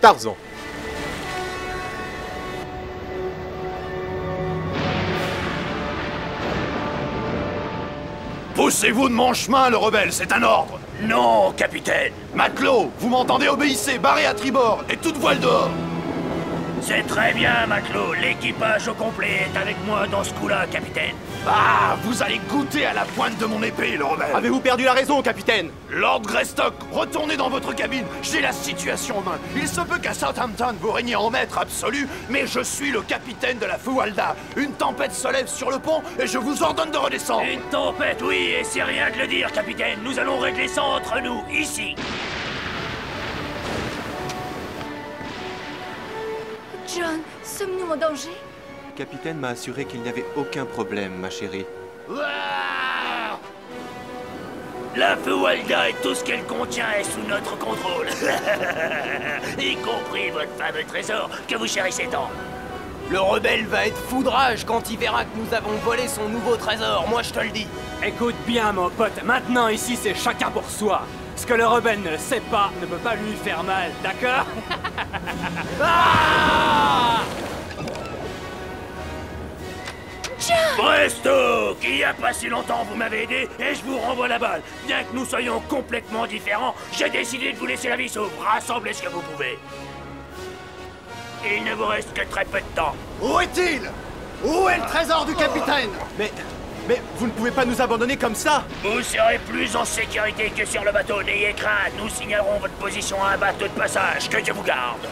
Tarzan. Poussez-vous de mon chemin, le rebelle, c'est un ordre. Non, capitaine. Matelot, vous m'entendez, obéissez, barrez à tribord et toute voile dehors. C'est très bien, matelot. L'équipage au complet est avec moi dans ce coup-là, capitaine. Ah, vous allez goûter à la pointe de mon épée, le rebelle. Avez-vous perdu la raison, capitaine? Lord Greystock, retournez dans votre cabine. J'ai la situation en main. Il se peut qu'à Southampton, vous régniez en maître absolu, mais je suis le capitaine de la Fualda. Une tempête se lève sur le pont et je vous ordonne de redescendre. Une tempête, oui, et c'est rien de le dire, capitaine. Nous allons régler ça entre nous, ici. John, sommes-nous en danger? Le capitaine m'a assuré qu'il n'y avait aucun problème, ma chérie. Ah, La Fualda et tout ce qu'elle contient est sous notre contrôle. Y compris votre fameux trésor que vous chérissez tant. Le rebelle va être foudrage quand il verra que nous avons volé son nouveau trésor, moi je te le dis. Écoute bien, mon pote, maintenant ici c'est chacun pour soi. Ce que le rebelle ne sait pas ne peut pas lui faire mal, d'accord? Ah! Presto! Qu'il n'y a pas si longtemps vous m'avez aidé et je vous renvoie la balle. Bien que nous soyons complètement différents, j'ai décidé de vous laisser la vie sauve. Rassemblez ce que vous pouvez. Il ne vous reste que très peu de temps. où est-il? Où est le trésor du capitaine? Mais vous ne pouvez pas nous abandonner comme ça! Vous serez plus en sécurité que sur le bateau. N'ayez crainte, nous signalerons votre position à un bateau de passage. Que Dieu vous garde.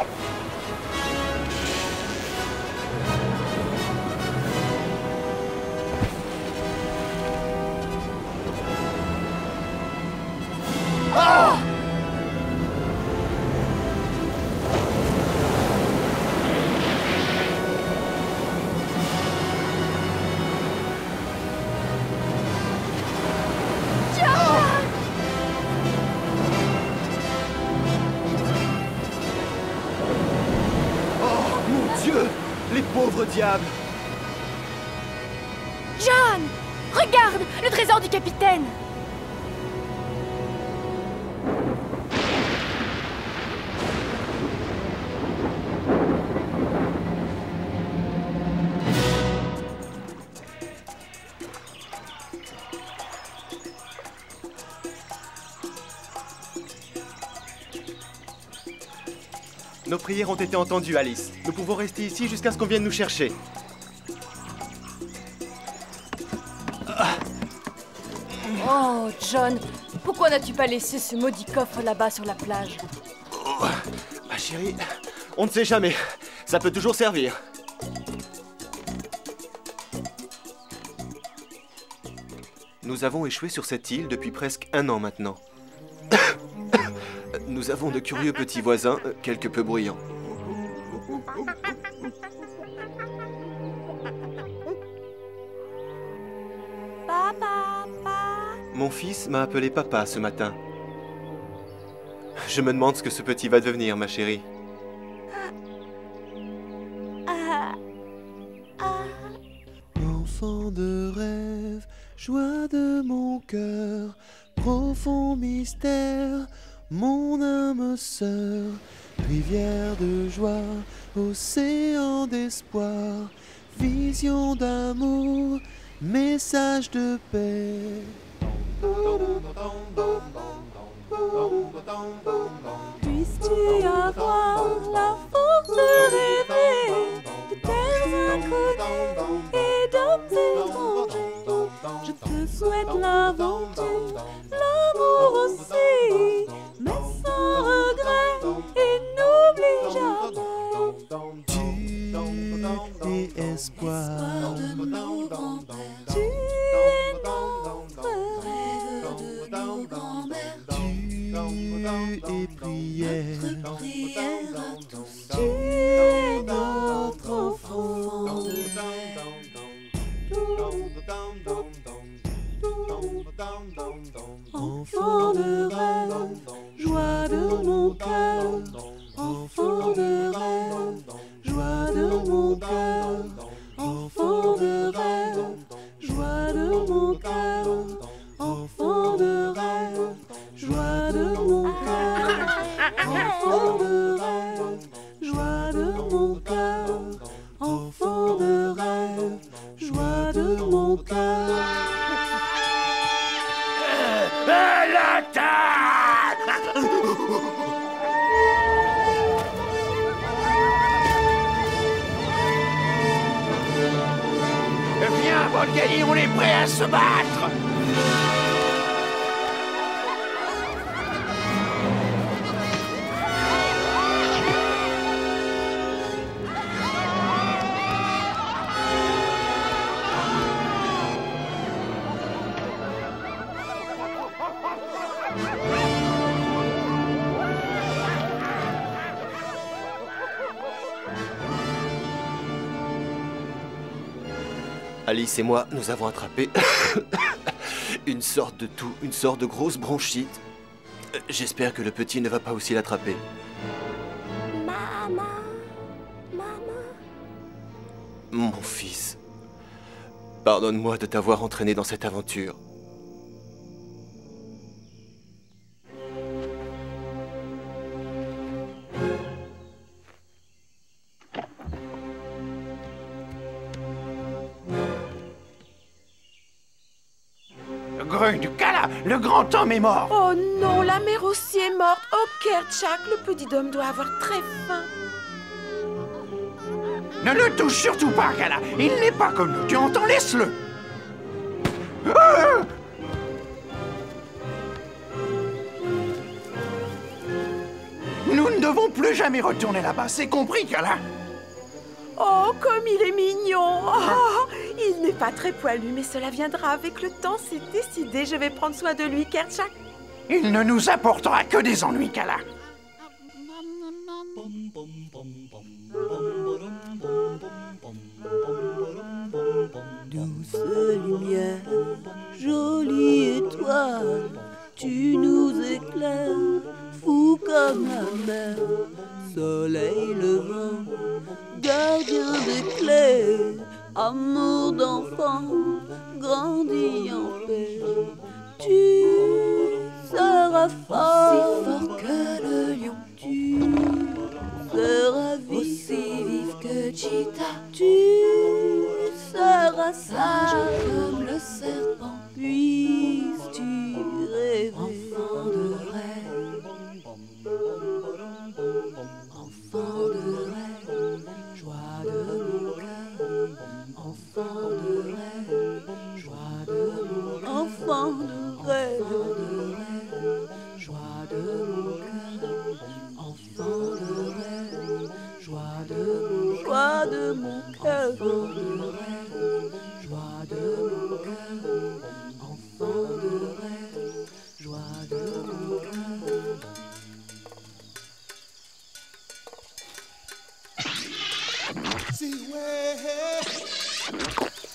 Mon Dieu, les pauvres diables. John! Regarde! Le trésor du capitaine! Nos prières ont été entendues, Alice. Nous pouvons rester ici jusqu'à ce qu'on vienne nous chercher. Oh, John! Pourquoi n'as-tu pas laissé ce maudit coffre là-bas sur la plage? Ma chérie, on ne sait jamais. Ça peut toujours servir. Nous avons échoué sur cette île depuis presque 1 an maintenant. Nous avons de curieux petits voisins, quelque peu bruyants. Papa! Mon fils m'a appelé papa ce matin. Je me demande ce que ce petit va devenir, ma chérie. Enfant de rêve, joie de mon cœur, profond mystère, mon âme sœur, rivière de joie, océan d'espoir, vision d'amour, message de paix. Puisses-tu avoir la force de rêver de terres inconnues et d'hommes étrangers. Je te souhaite l'aventure, l'amour aussi, mais sans regret et n'oublie jamais. Tu es espoir de nos grands-pères, tu es notre rêve de nos grands-mères. Tu es prière, Notre prière à tous, tu es notre enfant de rêve. Enfant de rêve, joie de mon cœur. Enfant de rêve, joie de mon cœur. Enfant de rêve, joie de mon cœur. Enfant de rêve, joie de mon cœur. Enfant de rêve. gagner, on est prêt à se battre. Alice et moi, nous avons attrapé une sorte de toux, une sorte de grosse bronchite. J'espère que le petit ne va pas aussi l'attraper. Maman, maman. Mon fils, pardonne-moi de t'avoir entraîné dans cette aventure. Grundkala, le grand homme est mort. Oh non, la mère aussi est morte. Oh, Kerchak, le petit homme doit avoir très faim. Ne le touche surtout pas, Kala. Il n'est pas comme nous. Tu entends? Laisse-le. Nous ne devons plus jamais retourner là-bas. C'est compris, Kala? Oh, comme il est mignon. Oh, il n'est pas très poilu, mais cela viendra avec le temps. C'est décidé, je vais prendre soin de lui, Kerchak. Il ne nous apportera que des ennuis, Kala. Douce lumière, jolie étoile, tu nous éclaires, fou comme la mer. Soleil levant, gardien des clés, amour d'enfant, grandit en paix. Tu seras fort, aussi fort que le lion. Tu seras aussi vif que Cheetah. Tu seras sage comme le serpent. Puisses-tu rêver, enfant de rêve, enfant de rêve, joie de mon cœur, enfant de rêve, joie de mon cœur, enfant de rêve, joie de mon cœur, enfant de rêve, joie de mon cœur, joie de mon cœur, enfant de rêve, joie de mon cœur.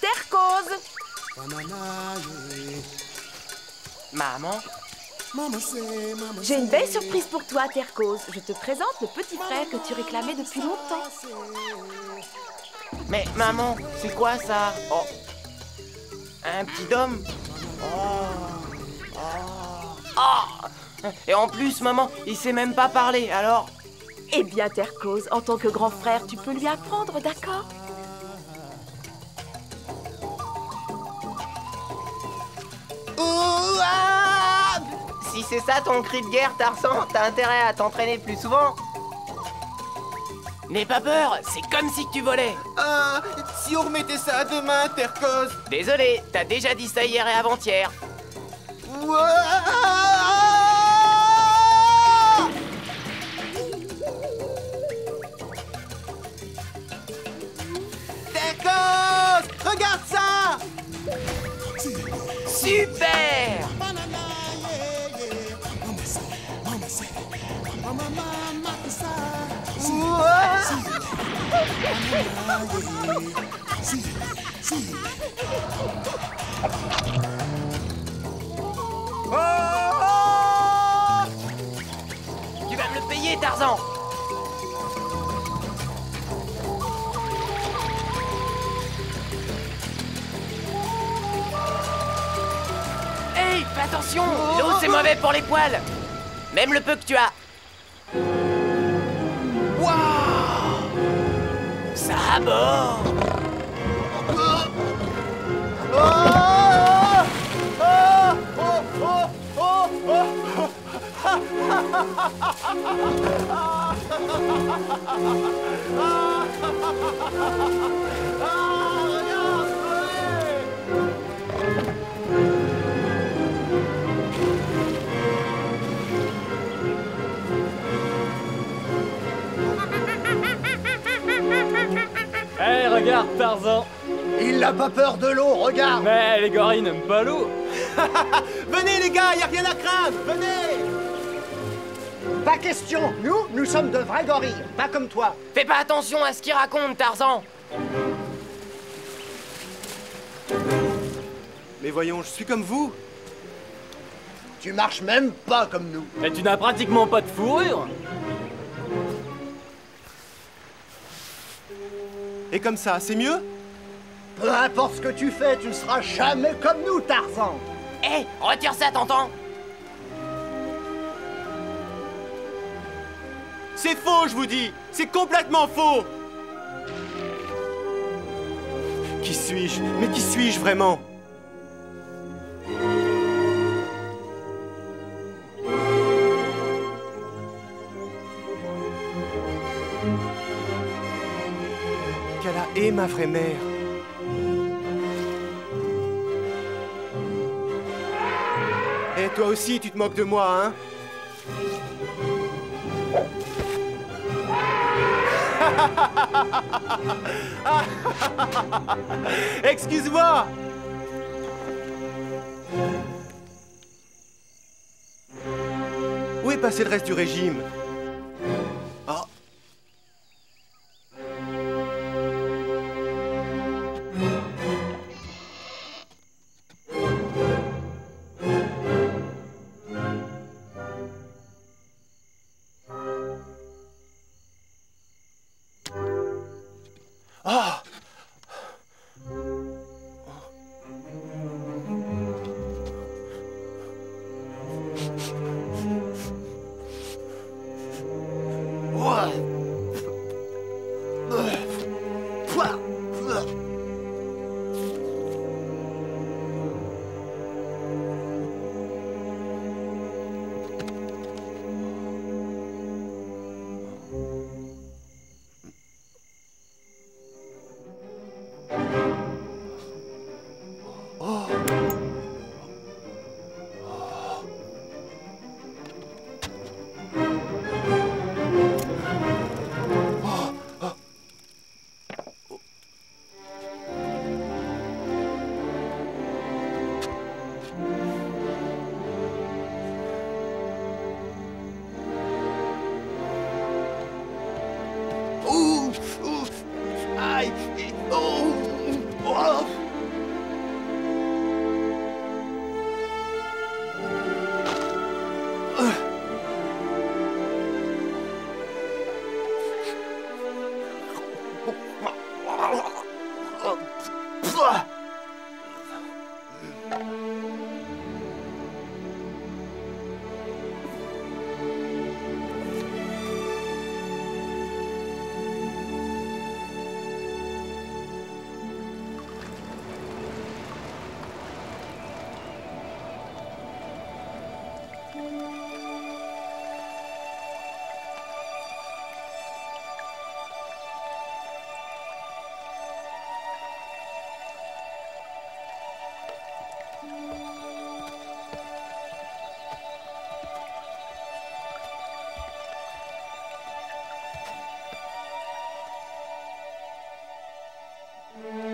Terkoz. Maman? J'ai une belle surprise pour toi, Terkoz. Je te présente le petit frère que tu réclamais depuis longtemps. Mais maman, c'est quoi ça? Oh. Un petit homme? Oh. Et en plus, maman, il sait même pas parler, alors... Eh bien, Terkoz, en tant que grand frère, tu peux lui apprendre, d'accord? Ouah! Si c'est ça ton cri de guerre, Tarzan, t'as intérêt à t'entraîner plus souvent. N'aie pas peur, c'est comme si tu volais. Ah, si on remettait ça à demain, Terkoz. Désolé, t'as déjà dit ça hier et avant-hier. Terkoz, regarde ça. Super! Tu vas me le payer, Tarzan! Hey, fais attention! L'eau, c'est mauvais pour les poils! Même le peu que tu as. Waouh! Ça aborde! Regarde, Tarzan. Il n'a pas peur de l'eau, regarde. Mais les gorilles n'aiment pas l'eau. Venez les gars, y a rien à craindre, venez. Pas question. Nous sommes de vrais gorilles, pas comme toi. Fais pas attention à ce qu'il raconte, Tarzan. Mais voyons, je suis comme vous. Tu marches même pas comme nous. Mais tu n'as pratiquement pas de fourrure. Et comme ça, c'est mieux? Peu importe ce que tu fais, tu ne seras jamais comme nous, Tarzan. Hé, retire ça, t'entends? C'est faux, je vous dis. C'est complètement faux. Qui suis-je? Mais qui suis-je vraiment? Kala est ma vraie mère. Et toi aussi, tu te moques de moi, hein? Excuse-moi! Où est passé le reste du régime? Ah. Ah! Aïe! Oh! Oh!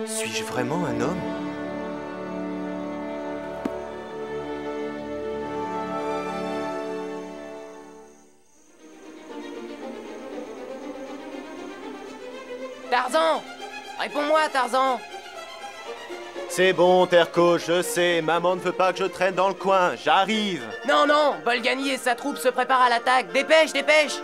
Suis-je vraiment un homme? Tarzan! Réponds-moi, Tarzan! C'est bon, Terko, je sais. Maman ne veut pas que je traîne dans le coin. J'arrive. Non, non! Bolgani et sa troupe se préparent à l'attaque. Dépêche, dépêche!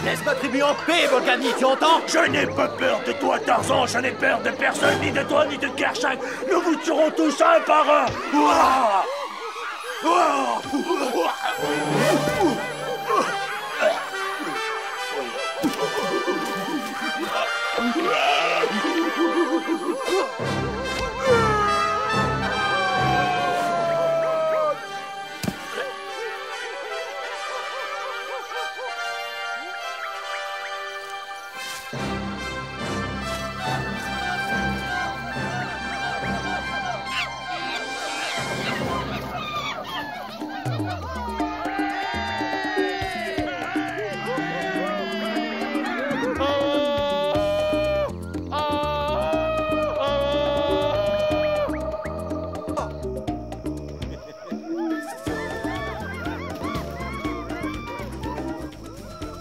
Laisse-moi tribu en paix, Bolgani, tu entends? Je n'ai pas peur de toi, Tarzan. Je n'ai peur de personne, ni de toi, ni de Kershak. Nous vous tuerons tous un par un. Ouah! Ouah!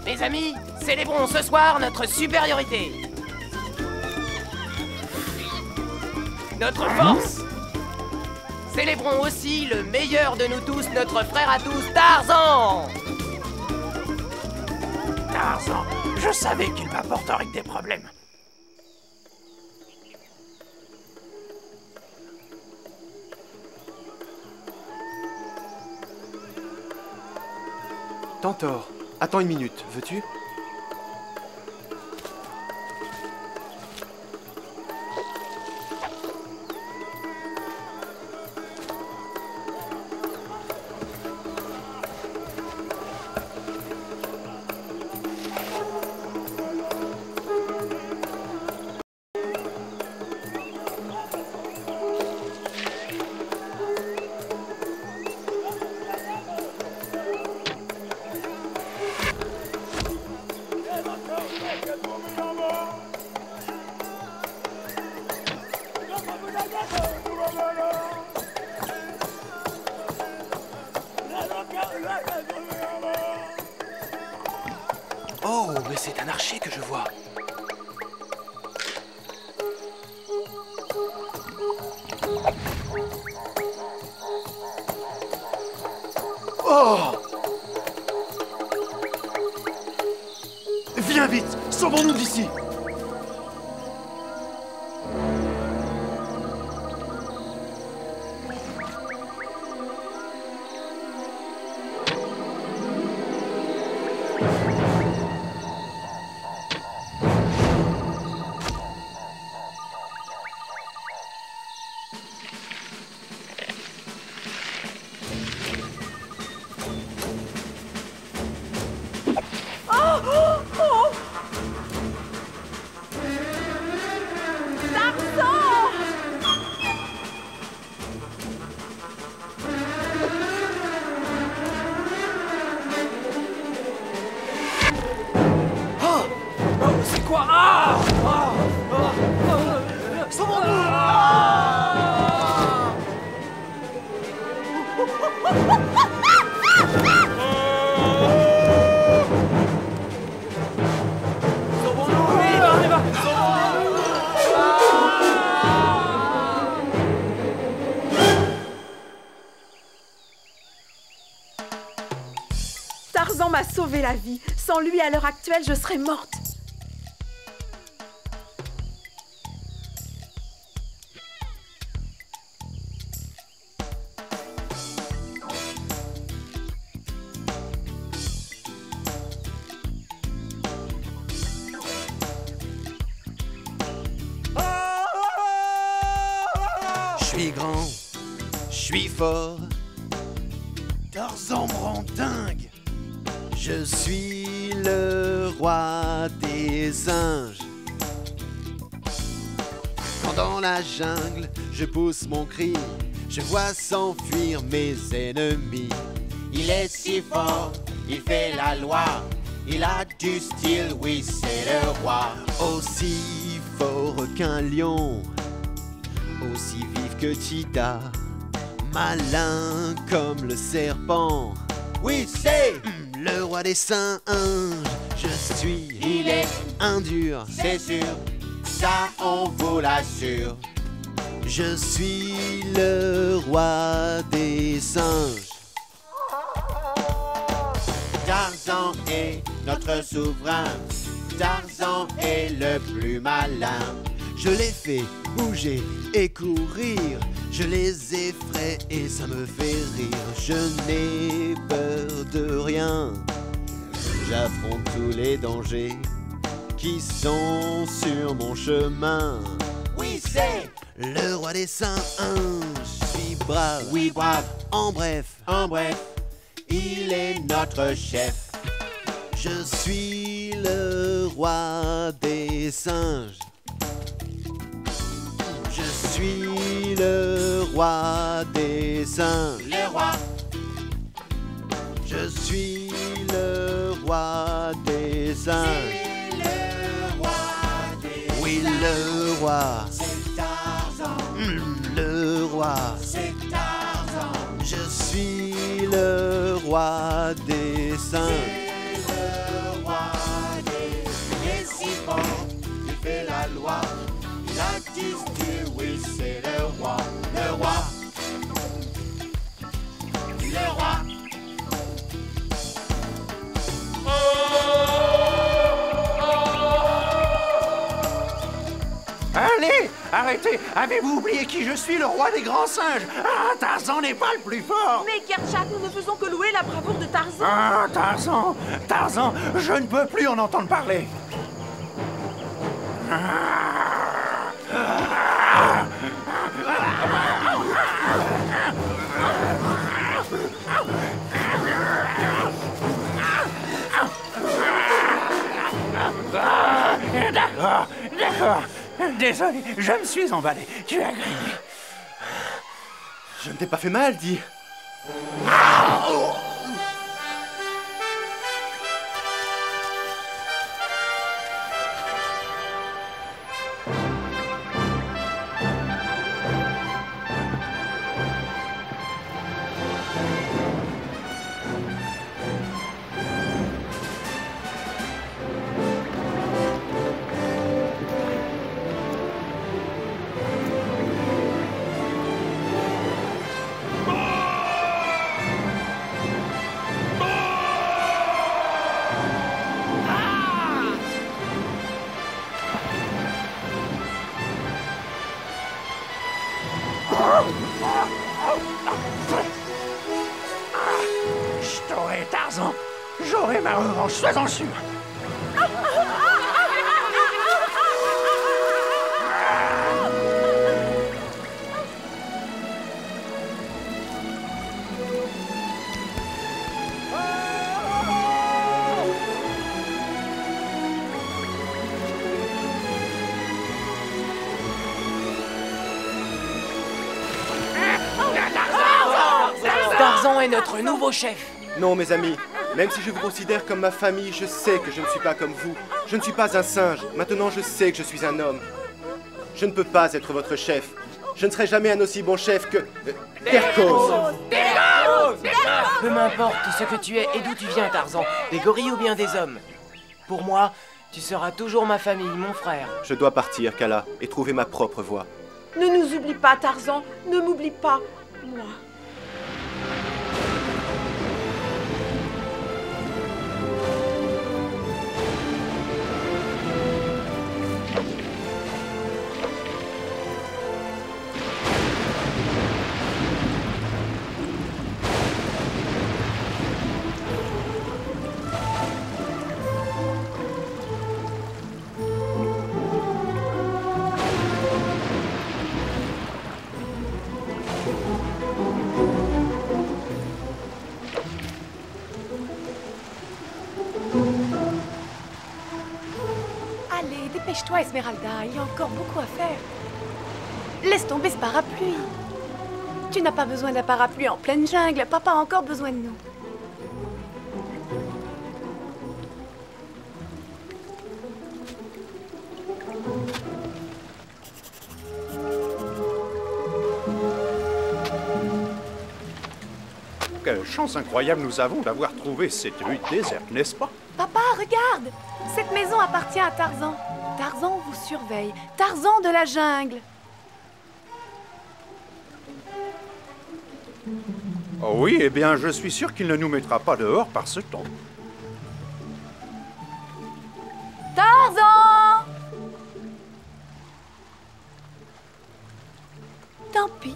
Les amis, célébrons ce soir notre supériorité. Notre force. Célébrons aussi le meilleur de nous tous, notre frère à tous, Tarzan. Tarzan, je savais qu'il m'apporterait des problèmes. Tantor, attends une minute, veux-tu? Oh, mais c'est un archer que je vois. Oh! Viens vite! Sauvons-nous d'ici! C'est quoi? Ah! Tarzan m'a sauvé la vie. Sans lui, à l'heure actuelle, je serais morte. Je suis grand, je suis fort. Tarzan me rend dingue. Je suis le roi des singes. Quand dans la jungle, je pousse mon cri, je vois s'enfuir mes ennemis. Il est si fort, il fait la loi. Il a du style, oui, c'est le roi. Aussi fort qu'un lion, aussi vif que Cheetah, malin comme le serpent. Oui, c'est le roi des singes. Je suis, il est un dur, c'est sûr, ça on vous l'assure. Je suis le roi des singes. Tarzan est notre souverain. Tarzan est le plus malin. Je les fais bouger et courir. Je les effraie et ça me fait rire. Je n'ai peur de rien. J'affronte tous les dangers qui sont sur mon chemin. Oui, c'est le roi des singes. Je suis brave, oui, brave. En bref, il est notre chef. Je suis le roi des singes. Je suis le roi des singes. Le roi. Je suis le roi des singes. Le roi des oui, le roi. C'est Tarzan. Le roi. C'est Tarzan. Je suis le roi des singes. C'est le roi arrêtez. Avez-vous oublié qui je suis, le roi des grands singes? Ah, Tarzan n'est pas le plus fort. Mais Kerchak, nous ne faisons que louer la bravoure de Tarzan. Ah, Tarzan, Tarzan, je ne peux plus en entendre parler. D'accord, d'accord. Désolé, je me suis emballé. Tu as grillé. Je ne t'ai pas fait mal, dis. Je t'aurai, Tarzan. J'aurai ma revanche, sois-en sûr. Tarzan est notre nouveau chef. Non, mes amis, même si je vous considère comme ma famille, je sais que je ne suis pas comme vous. Je ne suis pas un singe. Maintenant, je sais que je suis un homme. Je ne peux pas être votre chef. Je ne serai jamais un aussi bon chef que... Terkos. Peu m'importe ce que tu es et d'où tu viens, Tarzan, des gorilles ou bien des hommes. Pour moi, tu seras toujours ma famille, mon frère. Je dois partir, Kala, et trouver ma propre voie. Ne nous oublie pas, Tarzan. Ne m'oublie pas, moi. Allez, dépêche-toi, Esmeralda, il y a encore beaucoup à faire. Laisse tomber ce parapluie. Tu n'as pas besoin d'un parapluie en pleine jungle, papa a encore besoin de nous. Quelle chance incroyable nous avons d'avoir trouvé cette rue déserte, n'est-ce pas? Papa, regarde! Cette maison appartient à Tarzan. Tarzan vous surveille. Tarzan de la jungle. Oh oui, eh bien, je suis sûr qu'il ne nous mettra pas dehors par ce temps. Tarzan! Tant pis.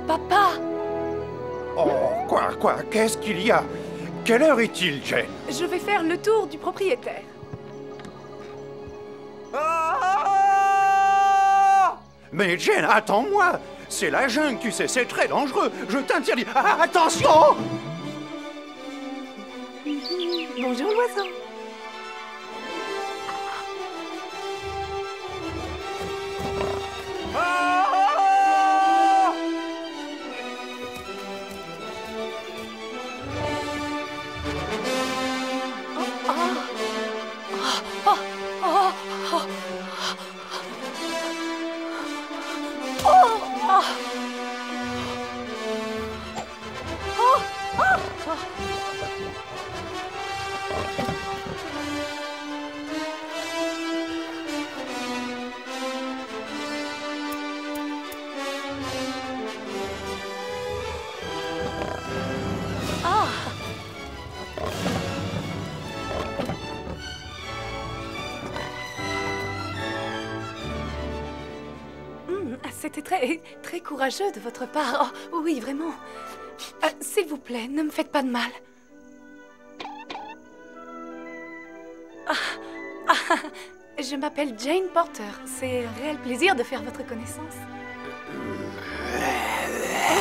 Papa! Oh, quoi, qu'est-ce qu'il y a? Quelle heure est-il, Jane? Je vais faire le tour du propriétaire. Mais Jane, attends-moi! C'est la jungle, tu sais, c'est très dangereux. Je t'interdis. Ah, attention! Bonjour, l'oiseau. c'était très courageux de votre part. Oh, oui, vraiment. S'il vous plaît, ne me faites pas de mal. Je m'appelle Jane Porter. C'est un réel plaisir de faire votre connaissance.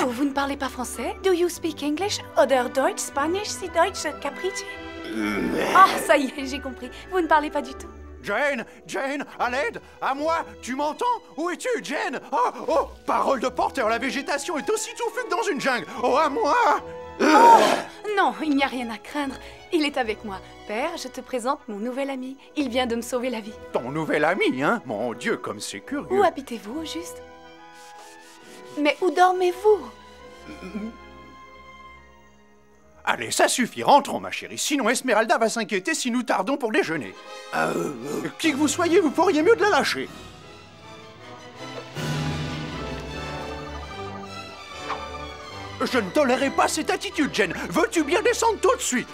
Oh, vous ne parlez pas français? Do you speak English? Oder Deutsch, Spanish, si Deutsch, Capricci? Ah, ça y est, j'ai compris. Vous ne parlez pas du tout. Jane, Jane, à l'aide, à moi, tu m'entends? Où es-tu, Jane? Oh, parole de Porter, la végétation est aussi touffue que dans une jungle. Oh, à moi! Oh, non, il n'y a rien à craindre. Il est avec moi. Père, je te présente mon nouvel ami. Il vient de me sauver la vie. Ton nouvel ami, hein? Mon Dieu, comme c'est curieux. Où habitez-vous, au juste? Mais où dormez-vous? Allez, ça suffit, rentrons, ma chérie. Sinon, Esmeralda va s'inquiéter si nous tardons pour déjeuner. Qui que vous soyez, vous pourriez mieux de la lâcher. Je ne tolérerai pas cette attitude, Jane. Veux-tu bien descendre tout de suite?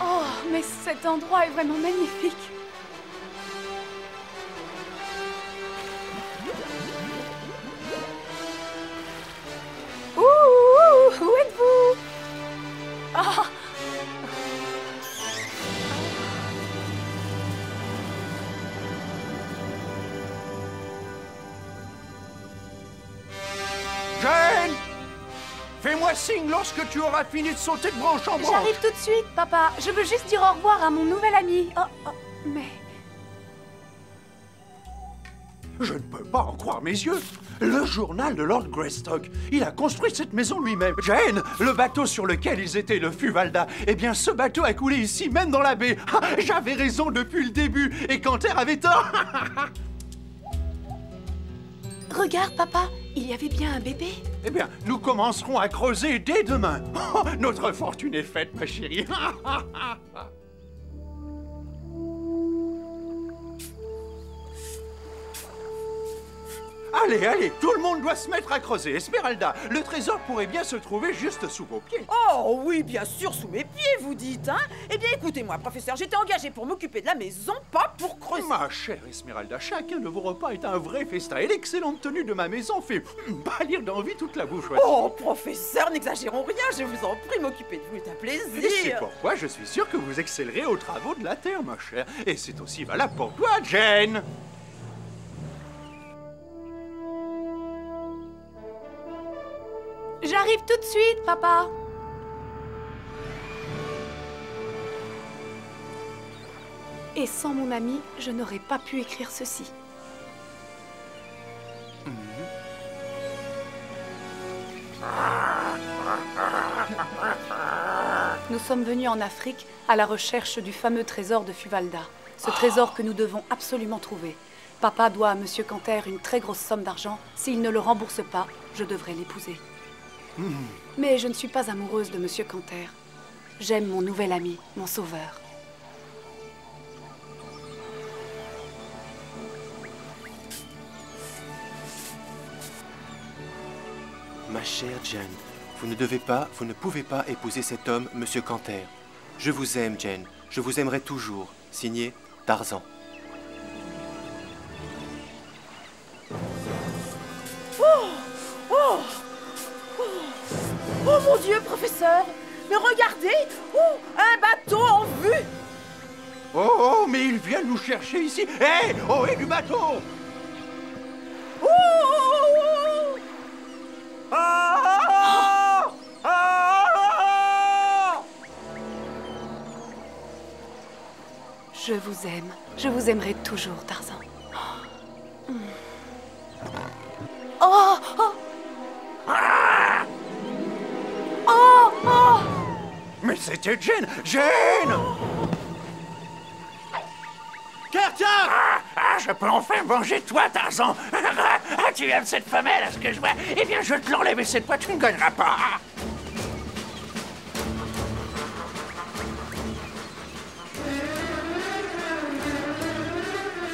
Oh, mais cet endroit est vraiment magnifique. Ouh, où êtes-vous? Oh. Jane! Fais-moi signe lorsque tu auras fini de sauter de branche en branche. J'arrive tout de suite, papa. Je veux juste dire au revoir à mon nouvel ami. Oh, mais... Je ne peux pas en croire mes yeux. Le journal de Lord Greystock. Il a construit cette maison lui-même. Jane, le bateau sur lequel ils étaient, le Fuvalda, eh bien, ce bateau a coulé ici, même dans la baie. J'avais raison depuis le début, et Canter avait tort. Regarde, papa, il y avait bien un bébé. Eh bien, nous commencerons à creuser dès demain. Oh, notre fortune est faite, ma chérie. Allez, allez, tout le monde doit se mettre à creuser. Esmeralda, le trésor pourrait bien se trouver juste sous vos pieds. Oh oui, bien sûr, sous mes pieds, vous dites, hein? Eh bien, écoutez-moi, professeur, j'étais engagée pour m'occuper de la maison, pas pour creuser. Ma chère Esmeralda, chacun de vos repas est un vrai festin. Et l'excellente tenue de ma maison fait pâlir d'envie toute la bourgeoisie. Oh, professeur, n'exagérons rien, je vous en prie, m'occuper de vous est un plaisir. Et c'est pourquoi je suis sûr que vous excellerez aux travaux de la terre, ma chère. Et c'est aussi valable pour toi, Jane. J'arrive tout de suite, papa. Et sans mon ami, je n'aurais pas pu écrire ceci. Nous sommes venus en Afrique à la recherche du fameux trésor de Fuvalda. Ce trésor que nous devons absolument trouver. Papa doit à Monsieur Canter une très grosse somme d'argent. S'il ne le rembourse pas, je devrais l'épouser. Mais je ne suis pas amoureuse de Monsieur Canter. J'aime mon nouvel ami, mon sauveur. Ma chère Jane, vous ne pouvez pas épouser cet homme, Monsieur Canter. Je vous aime, Jane. Je vous aimerai toujours. Signé Tarzan. Oh mon Dieu, professeur! Mais regardez! Oh, un bateau en vue! Oh, mais ils viennent nous chercher ici! Hé! Oh, et du bateau! Oh! Ah! Ah! Je vous aime. Je vous aimerai toujours, Tarzan. Oh! Oh! Ah! Oh! Oh! Mais c'était Jane! Jane! Kerchak! Je peux enfin venger toi, Tarzan! Tu aimes cette femelle, à ce que je vois? Eh bien, je te l'enlève et cette fois, tu ne gagneras pas!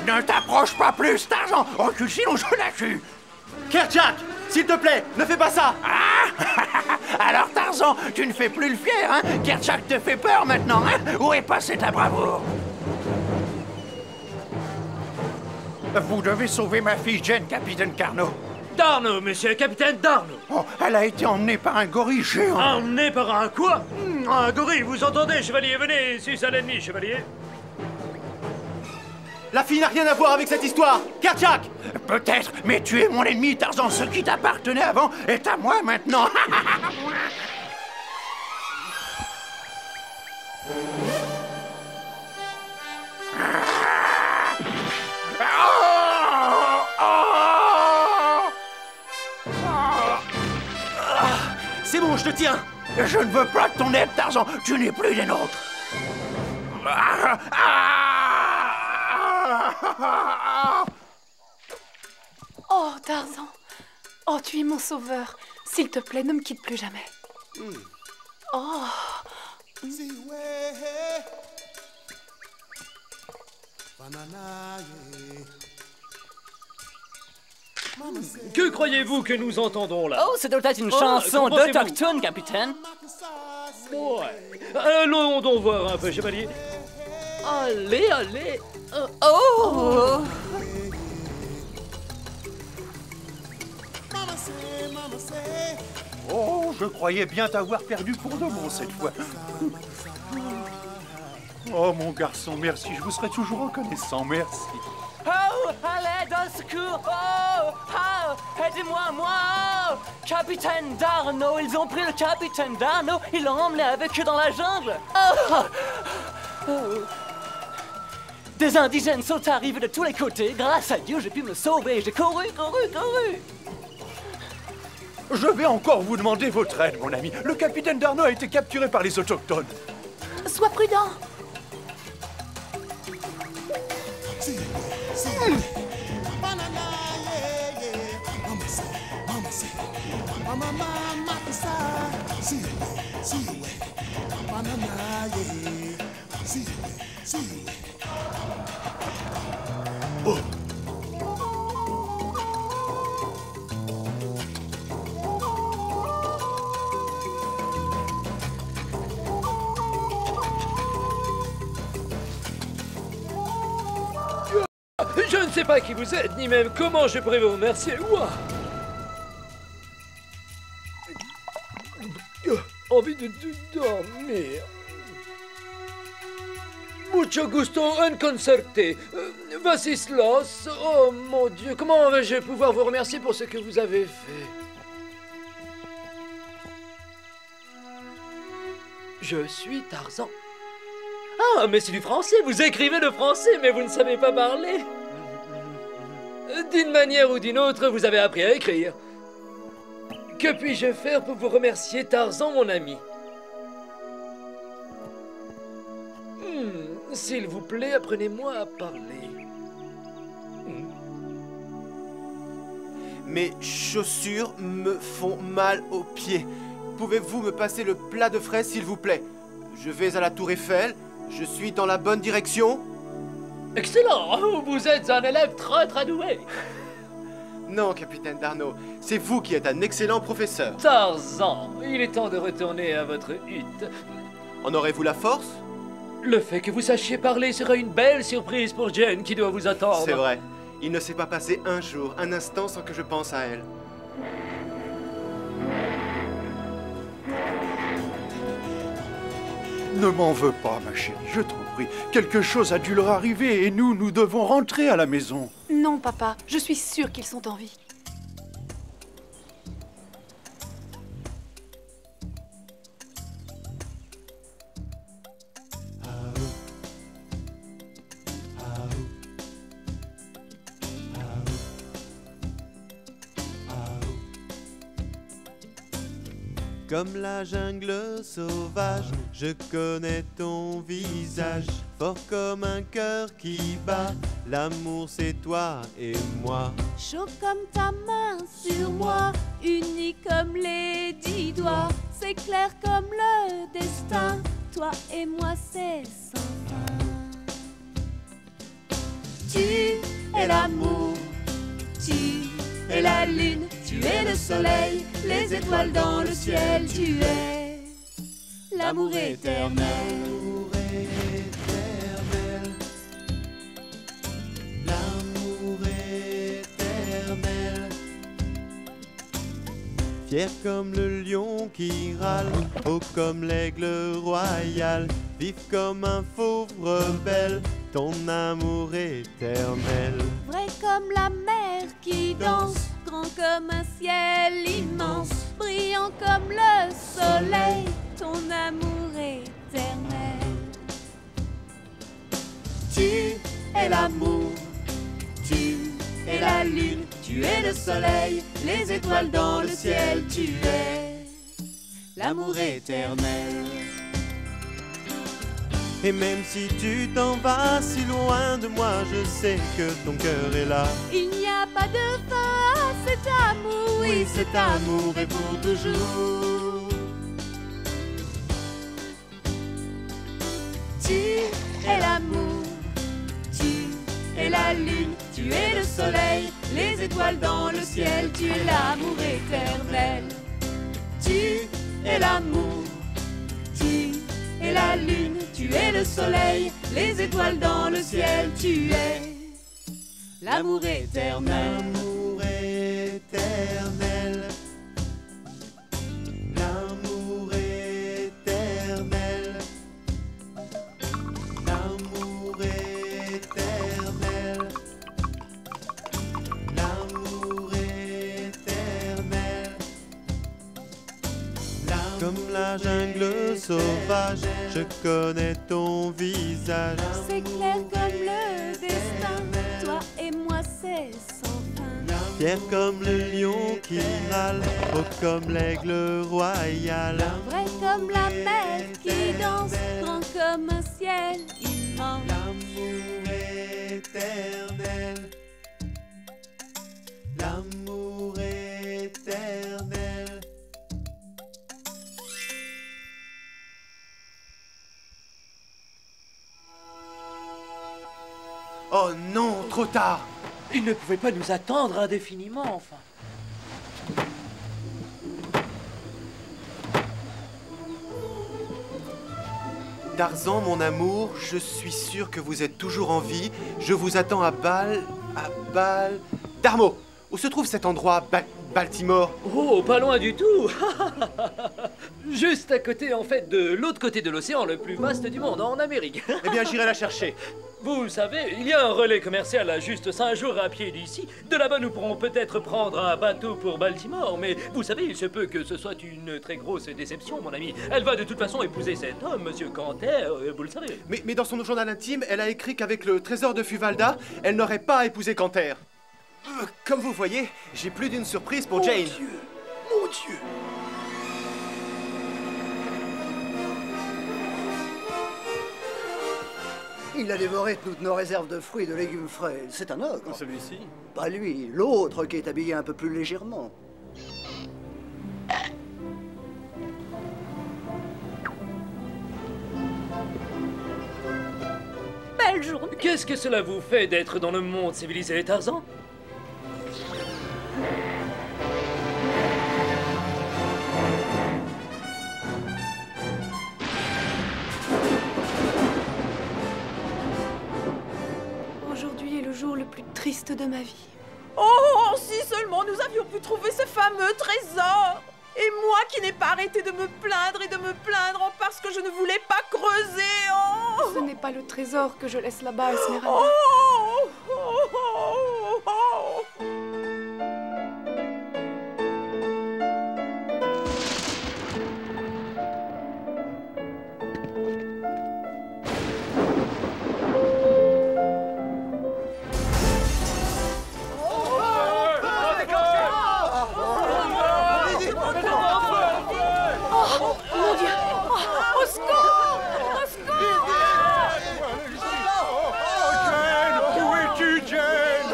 Ne t'approche pas plus, Tarzan! Recule, sinon je la tue! Kerchak! S'il te plaît, ne fais pas ça! Alors Tarzan, tu ne fais plus le fier, hein? Kerchak te fait peur maintenant, hein? Où est passée ta bravoure? Vous devez sauver ma fille Jen, capitaine Carnot. Darno, monsieur le capitaine Darno. Oh, elle a été emmenée par un gorille géant. Emmené par un quoi? Un gorille, vous entendez, chevalier? Venez, suce à l'ennemi, chevalier. La fille n'a rien à voir avec cette histoire! Kerchak! Peut-être, mais tu es mon ennemi, Tarzan. Ce qui t'appartenait avant est à moi maintenant. C'est bon, je te tiens! Je ne veux pas de ton aide, Tarzan. Tu n'es plus des nôtres. Oh, Tarzan. Oh, tu es mon sauveur. S'il te plaît, ne me quitte plus jamais. Oh. Que croyez-vous que nous entendons là? Oh, c'est peut-être une chanson d'autochtone, capitaine. Ouais. Allons donc voir un peu, chevalier. Allez, allez. Oh! Oh, je croyais bien t'avoir perdu pour de bon cette fois. Oh, mon garçon, merci. Je vous serai toujours reconnaissant, merci. Oh, allez, dans le secours! Oh, aidez-moi, moi! Capitaine Darno, ils ont pris le capitaine Darno, ils l'ont emmené avec eux dans la jungle. Des indigènes sont arrivés de tous les côtés. Grâce à Dieu, j'ai pu me sauver. J'ai couru. Je vais encore vous demander votre aide, mon ami. Le capitaine Darno a été capturé par les autochtones. Sois prudent. Oh. Je ne sais pas qui vous êtes, ni même comment je pourrais vous remercier. Ouah. Envie de dormir. Mucho gusto en concerté. Vasislos, oh mon Dieu, comment vais-je pouvoir vous remercier pour ce que vous avez fait? Je suis Tarzan. Ah, mais c'est du français, vous écrivez le français, mais vous ne savez pas parler. D'une manière ou d'une autre, vous avez appris à écrire. Que puis-je faire pour vous remercier, Tarzan, mon ami? S'il vous plaît, apprenez-moi à parler. Mes chaussures me font mal aux pieds. Pouvez-vous me passer le plat de fraises, s'il vous plaît? Je vais à la Tour Eiffel. Je suis dans la bonne direction? Excellent! Vous êtes un élève très doué. Non, capitaine Darno, c'est vous qui êtes un excellent professeur. Tarzan, il est temps de retourner à votre hutte. En aurez-vous la force? Le fait que vous sachiez parler sera une belle surprise pour Jen qui doit vous attendre. C'est vrai. Il ne s'est pas passé un jour, un instant sans que je pense à elle. Ne m'en veux pas, ma chérie, je t'en prie. Quelque chose a dû leur arriver et nous devons rentrer à la maison. Non, papa, je suis sûre qu'ils sont en vie. Comme la jungle sauvage, je connais ton visage. Fort comme un cœur qui bat, l'amour c'est toi et moi. Chaud comme ta main sur moi, uni comme les 10 doigts. C'est clair comme le destin, toi et moi c'est sans fin. Tu es l'amour, tu es la lune, tu es le soleil, les étoiles dans le ciel, tu es l'amour éternel. L'amour éternel. Fier comme le lion qui râle, haut comme l'aigle royal, vif comme un fauve rebelle, ton amour éternel. Vrai comme la mer qui danse, grand comme un ciel immense, brillant comme le soleil, ton amour éternel. Tu es l'amour, tu es la lune, tu es le soleil, les étoiles dans le ciel, tu es l'amour éternel. Et même si tu t'en vas si loin de moi, je sais que ton cœur est là. Il n'y a pas de fin à cet amour, oui, cet amour est pour toujours. Tu es l'amour, tu es la lune, tu es le soleil, les étoiles dans le ciel, tu es l'amour éternel. Tu es l'amour, tu es la lune, tu es le soleil, les étoiles dans le ciel, tu es l'amour éternel. L'amour éternel. L'amour éternel. L'amour éternel. L'amour éternel. Comme la jungle sauvage, je connais ton visage. C'est clair comme le destin, toi et moi c'est sans fin. Fier comme le lion qui râle, haut comme l'aigle royal. Vrai comme la mer qui danse, grand comme un ciel immense. L'amour éternel. L'amour éternel. Oh non, trop tard. Il ne pouvait pas nous attendre indéfiniment, enfin. Tarzan, mon amour, je suis sûr que vous êtes toujours en vie. Je vous attends à Darmo. Où se trouve cet endroit, Baltimore? Oh, pas loin du tout. Juste à côté, en fait, de l'autre côté de l'océan, le plus vaste du monde, en Amérique. Eh bien, j'irai la chercher. Vous savez, il y a un relais commercial à juste 5 jours à pied d'ici. De là-bas, nous pourrons peut-être prendre un bateau pour Baltimore, mais vous savez, il se peut que ce soit une très grosse déception, mon ami. Elle va de toute façon épouser cet homme, Monsieur Canter, vous le savez. Mais dans son journal intime, elle a écrit qu'avec le trésor de Fuvalda, elle n'aurait pas épousé Canter. Comme vous voyez, j'ai plus d'une surprise pour Jane. Mon Dieu! Il a dévoré toutes nos réserves de fruits et de légumes frais. C'est un ogre. Celui-ci? Pas lui, l'autre qui est habillé un peu plus légèrement. Belle journée. Qu'est-ce que cela vous fait d'être dans le monde civilisé, Tarzan? Aujourd'hui est le jour le plus triste de ma vie. Oh, si seulement nous avions pu trouver ce fameux trésor! Et moi qui n'ai pas arrêté de me plaindre et de me plaindre parce que je ne voulais pas creuser, oh! Ce n'est pas le trésor que je laisse là-bas, Esmeralda. Oh, oh, oh, oh, oh. Mon Dieu! Oh, au secours! Au secours! Où es-tu, Jane?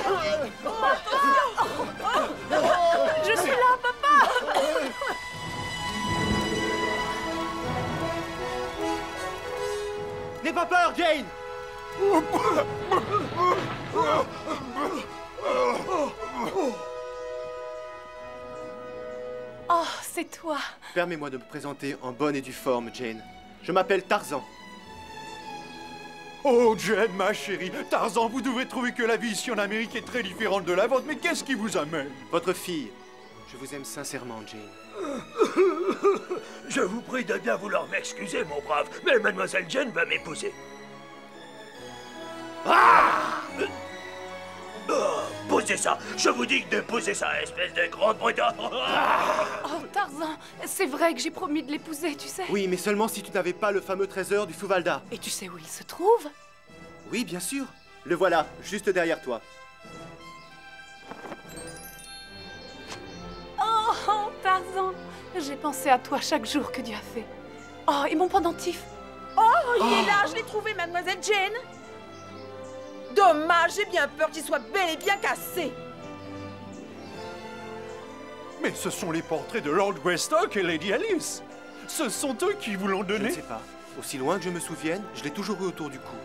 Je suis là, papa! N'aie pas peur, Jane! Oh, c'est toi. Permets-moi de me présenter en bonne et due forme, Jane. Je m'appelle Tarzan. Oh, Jane, ma chérie, Tarzan, vous devez trouver que la vie ici en Amérique est très différente de la vôtre, mais qu'est-ce qui vous amène? Votre fille. Je vous aime sincèrement, Jane. Je vous prie de bien vouloir m'excuser, mon brave, mais mademoiselle Jane va m'épouser. Ah! Posez ça! Je vous dis de poser ça, espèce de grande brutale! Oh, Tarzan, c'est vrai que j'ai promis de l'épouser, tu sais. Oui, mais seulement si tu n'avais pas le fameux trésor du Fuvalda. Et tu sais où il se trouve? Oui, bien sûr. Le voilà, juste derrière toi. Oh, Tarzan, j'ai pensé à toi chaque jour que Dieu a fait. Oh, et mon pendentif. Oh, il est là, je l'ai trouvé, mademoiselle Jane. Dommage, j'ai bien peur qu'il soit bel et bien cassé. Mais ce sont les portraits de Lord Greystock et Lady Alice. Ce sont eux qui vous l'ont Je donné? ne sais pas. Aussi loin que je me souvienne, je l'ai toujours eu autour du cou.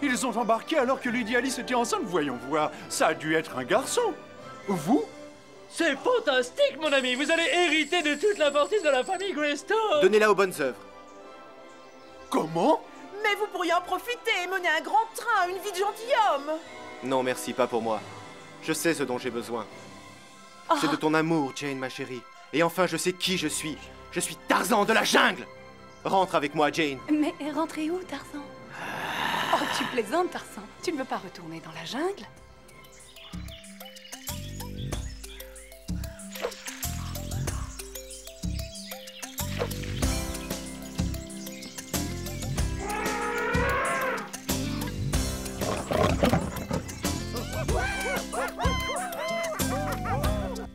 Ils ont embarqué alors que Lady Alice était enceinte, voyons voir. Ça a dû être un garçon. Vous? C'est fantastique, mon ami. Vous allez hériter de toute la fortune de la famille Greystock. Donnez-la aux bonnes œuvres. Comment? Mais vous pourriez en profiter et mener un grand train, une vie de gentilhomme. Non, merci, pas pour moi. Je sais ce dont j'ai besoin. Oh. C'est de ton amour, Jane, ma chérie. Et enfin, je sais qui je suis. Je suis Tarzan de la jungle. Rentre avec moi, Jane. Mais rentrer où, Tarzan? Oh, tu plaisantes, Tarzan. Tu ne veux pas retourner dans la jungle?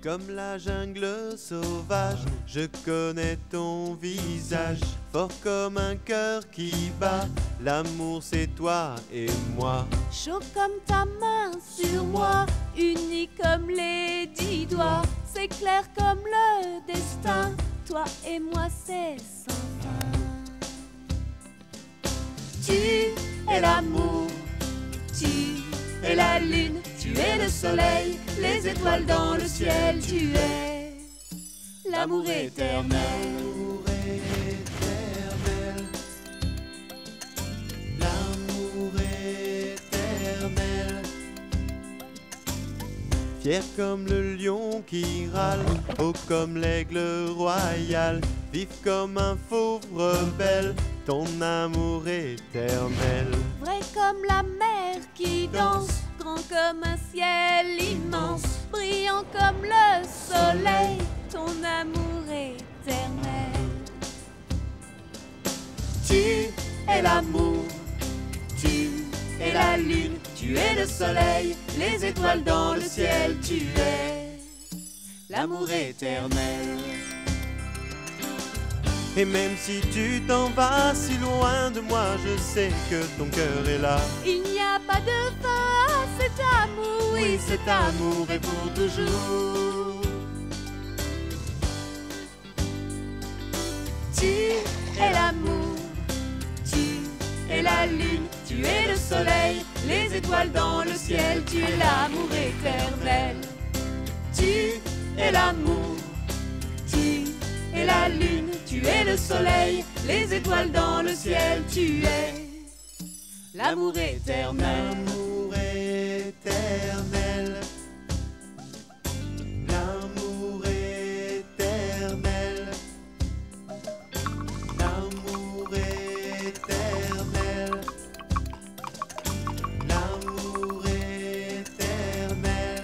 Comme la jungle sauvage, je connais ton visage. Fort comme un cœur qui bat, l'amour c'est toi et moi. Chaud comme ta main sur moi, uni comme les 10 doigts. C'est clair comme le destin, toi et moi c'est sans fin. Tu es l'amour, tu es la lune, tu es le soleil, les étoiles dans le ciel, tu es l'amour éternel. L'amour éternel. Fier comme le lion qui râle, haut comme l'aigle royal, vif comme un fauve rebelle, ton amour éternel. Vrai comme la mer qui danse, grand comme un ciel immense, brillant comme le soleil, ton amour éternel. Tu es l'amour, tu es la lune, tu es le soleil, les étoiles dans le ciel, tu es l'amour éternel. Et même si tu t'en vas si loin de moi, je sais que ton cœur est là. Il n'y a pas de fin à cet amour, oui, cet amour est pour toujours. Tu es l'amour, tu es la lune, tu es le soleil, les étoiles dans le ciel, tu es l'amour éternel. Tu es l'amour, tu es la lune, tu es le soleil, les étoiles dans le ciel, tu es l'amour éternel. L'amour éternel. L'amour éternel. L'amour éternel. L'amour éternel.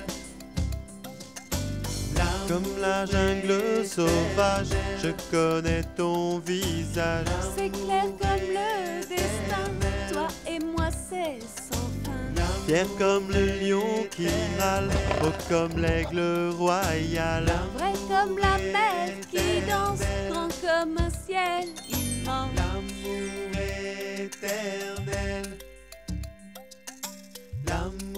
Comme la jungle sauvage, je connais ton visage. C'est clair comme le destin, toi et moi c'est sans fin. Fier comme le lion qui râle, haut comme l'aigle royal. Vrai comme la mer qui danse, grand comme un ciel immense. L'amour éternel. L'amour